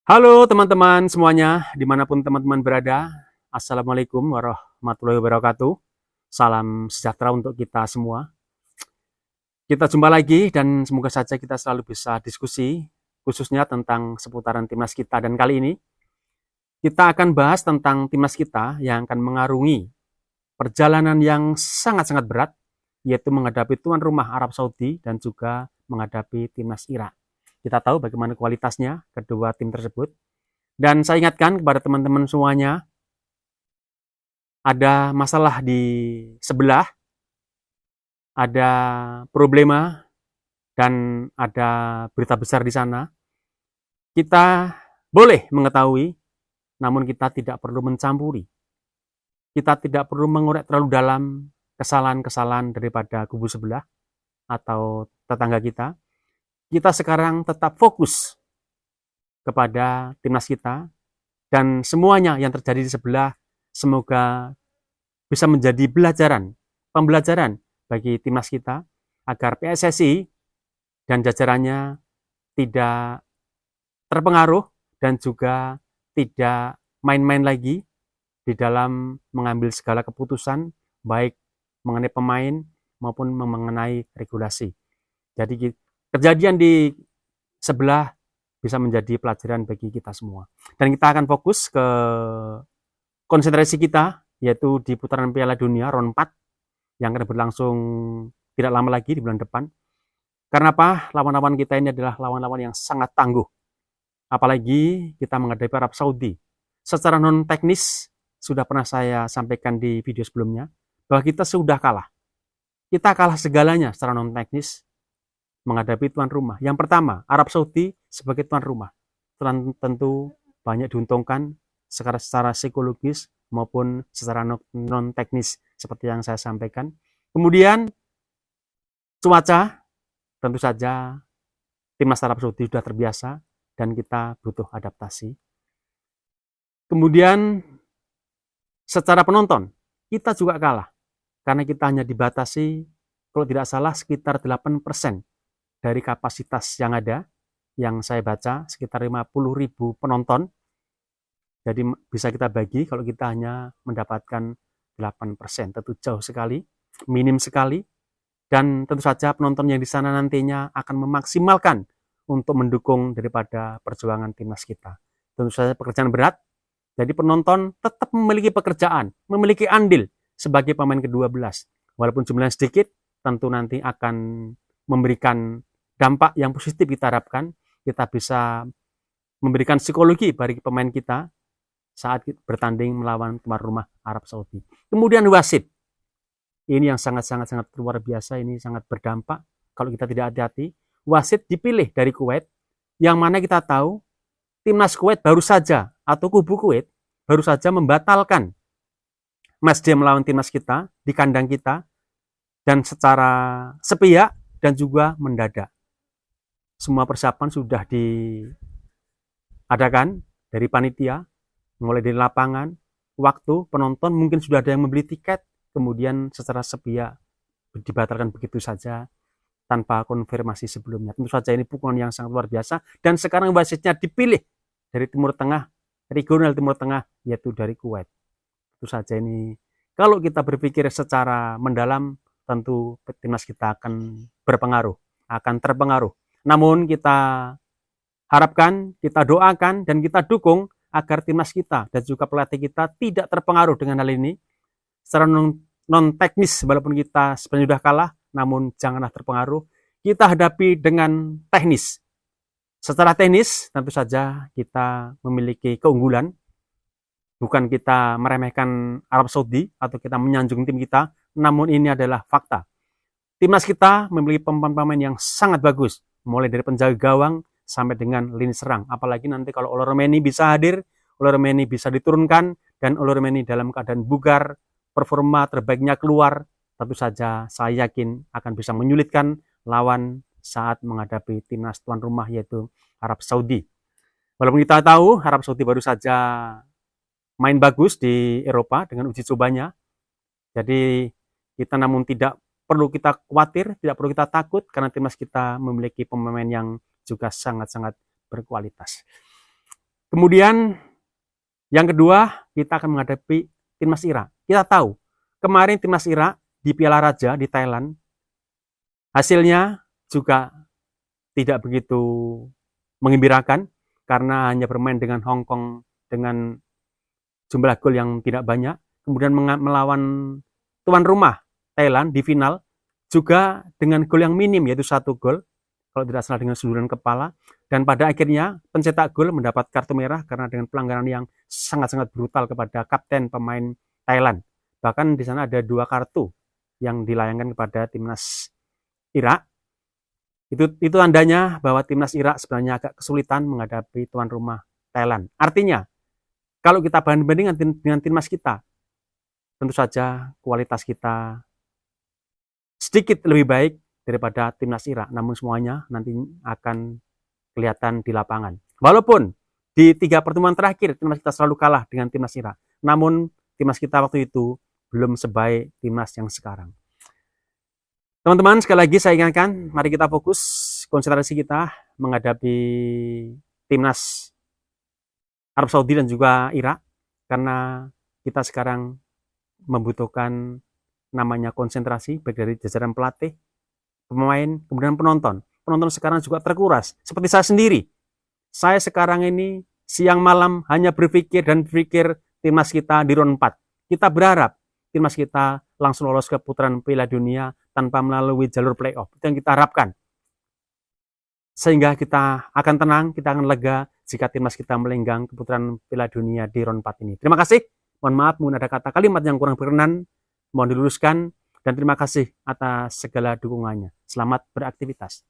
Halo teman-teman semuanya, dimanapun teman-teman berada. Assalamualaikum warahmatullahi wabarakatuh. Salam sejahtera untuk kita semua. Kita jumpa lagi dan semoga saja kita selalu bisa diskusi, khususnya tentang seputaran timnas kita. Dan kali ini kita akan bahas tentang timnas kita yang akan mengarungi perjalanan yang sangat-sangat berat, yaitu menghadapi tuan rumah Arab Saudi dan juga menghadapi timnas Irak. Kita tahu bagaimana kualitasnya kedua tim tersebut. Dan saya ingatkan kepada teman-teman semuanya, ada masalah di sebelah, ada problema, dan ada berita besar di sana. Kita boleh mengetahui, namun kita tidak perlu mencampuri. Kita tidak perlu mengorek terlalu dalam kesalahan-kesalahan daripada kubu sebelah atau tetangga kita. Kita sekarang tetap fokus kepada timnas kita, dan semuanya yang terjadi di sebelah semoga bisa menjadi pembelajaran bagi timnas kita agar PSSI dan jajarannya tidak terpengaruh dan juga tidak main-main lagi di dalam mengambil segala keputusan baik mengenai pemain maupun mengenai regulasi. Jadi kejadian di sebelah bisa menjadi pelajaran bagi kita semua. Dan kita akan fokus ke konsentrasi kita, yaitu di putaran Piala Dunia round 4 yang akan berlangsung tidak lama lagi di bulan depan. Karena apa? Lawan-lawan kita ini adalah lawan-lawan yang sangat tangguh. Apalagi kita menghadapi Arab Saudi. Secara non-teknis, sudah pernah saya sampaikan di video sebelumnya, bahwa kita sudah kalah. Kita kalah segalanya secara non-teknis menghadapi tuan rumah. Yang pertama, Arab Saudi sebagai tuan rumah. Tentu banyak diuntungkan secara psikologis maupun secara non-teknis seperti yang saya sampaikan. Kemudian cuaca, tentu saja timnas Arab Saudi sudah terbiasa dan kita butuh adaptasi. Kemudian secara penonton, kita juga kalah karena kita hanya dibatasi, kalau tidak salah, sekitar 8% dari kapasitas yang ada, yang saya baca sekitar 50.000 penonton. Jadi bisa kita bagi kalau kita hanya mendapatkan 8%, tentu jauh sekali, minim sekali. Dan tentu saja penonton yang di sana nantinya akan memaksimalkan untuk mendukung daripada perjuangan timnas kita. Tentu saja pekerjaan berat, jadi penonton tetap memiliki pekerjaan, memiliki andil sebagai pemain ke-12. Walaupun jumlahnya sedikit, tentu nanti akan memberikan dampak yang positif kita harapkan. Kita bisa memberikan psikologi bagi pemain kita saat bertanding melawan tuan rumah Arab Saudi. Kemudian wasit. Ini yang sangat luar biasa, ini sangat berdampak kalau kita tidak hati-hati. Wasit dipilih dari Kuwait, yang mana kita tahu timnas Kuwait baru saja, atau kubu Kuwait, baru saja membatalkan matchday melawan timnas kita, di kandang kita, dan secara sepihak dan juga mendadak. Semua persiapan sudah diadakan dari panitia, mulai dari lapangan, waktu, penonton, mungkin sudah ada yang membeli tiket, kemudian secara sepihak dibatalkan begitu saja tanpa konfirmasi sebelumnya. Tentu saja ini pukulan yang sangat luar biasa, dan sekarang wasitnya dipilih dari Timur Tengah, regional Timur Tengah, yaitu dari Kuwait. Tentu saja ini, kalau kita berpikir secara mendalam, tentu timnas kita akan berpengaruh, akan terpengaruh. Namun kita harapkan, kita doakan, dan kita dukung agar timnas kita dan juga pelatih kita tidak terpengaruh dengan hal ini. Secara non-teknis, walaupun kita sebenarnya sudah kalah, namun janganlah terpengaruh. Kita hadapi dengan teknis. Secara teknis, tentu saja kita memiliki keunggulan. Bukan kita meremehkan Arab Saudi atau kita menyanjung tim kita, namun ini adalah fakta. Timnas kita memiliki pemain-pemain yang sangat bagus, mulai dari penjaga gawang sampai dengan lini serang. Apalagi nanti kalau Oloromeni bisa hadir, Oloromeni bisa diturunkan, dan Oloromeni dalam keadaan bugar, performa terbaiknya keluar, tentu saja saya yakin akan bisa menyulitkan lawan saat menghadapi timnas tuan rumah, yaitu Arab Saudi. Walaupun kita tahu Arab Saudi baru saja main bagus di Eropa dengan uji cobanya, jadi kita namun tidak perlu kita khawatir, tidak perlu kita takut, karena timnas kita memiliki pemain yang juga sangat-sangat berkualitas. Kemudian yang kedua, kita akan menghadapi timnas Irak. Kita tahu, kemarin timnas Irak di Piala Raja di Thailand, hasilnya juga tidak begitu menggembirakan karena hanya bermain dengan Hong Kong dengan jumlah gol yang tidak banyak. Kemudian melawan tuan rumah Thailand di final juga dengan gol yang minim, yaitu 1 gol, kalau tidak salah dengan sundulan kepala. Dan pada akhirnya pencetak gol mendapat kartu merah karena dengan pelanggaran yang sangat-sangat brutal kepada kapten pemain Thailand. Bahkan di sana ada 2 kartu yang dilayangkan kepada timnas Irak. Itu tandanya bahwa timnas Irak sebenarnya agak kesulitan menghadapi tuan rumah Thailand. Artinya, kalau kita bandingkan dengan timnas kita, tentu saja kualitas kita sedikit lebih baik daripada timnas Irak. Namun semuanya nanti akan kelihatan di lapangan. Walaupun di 3 pertemuan terakhir timnas kita selalu kalah dengan timnas Irak, namun timnas kita waktu itu belum sebaik timnas yang sekarang. Teman-teman, sekali lagi saya ingatkan, mari kita fokus konsentrasi kita menghadapi timnas Arab Saudi dan juga Irak, karena kita sekarang membutuhkan namanya konsentrasi baik dari jajaran pelatih, pemain, kemudian penonton. Penonton sekarang juga terkuras. Seperti saya sendiri. Saya sekarang ini siang malam hanya berpikir timnas kita di round 4. Kita berharap timnas kita langsung lolos ke putaran Piala Dunia tanpa melalui jalur playoff. Itu yang kita harapkan. Sehingga kita akan tenang, kita akan lega jika timnas kita melenggang ke putaran Piala Dunia di round 4 ini. Terima kasih. Mohon maaf mungkin ada kata kalimat yang kurang berkenan. Mohon diluruskan. Dan terima kasih atas segala dukungannya. Selamat beraktivitas.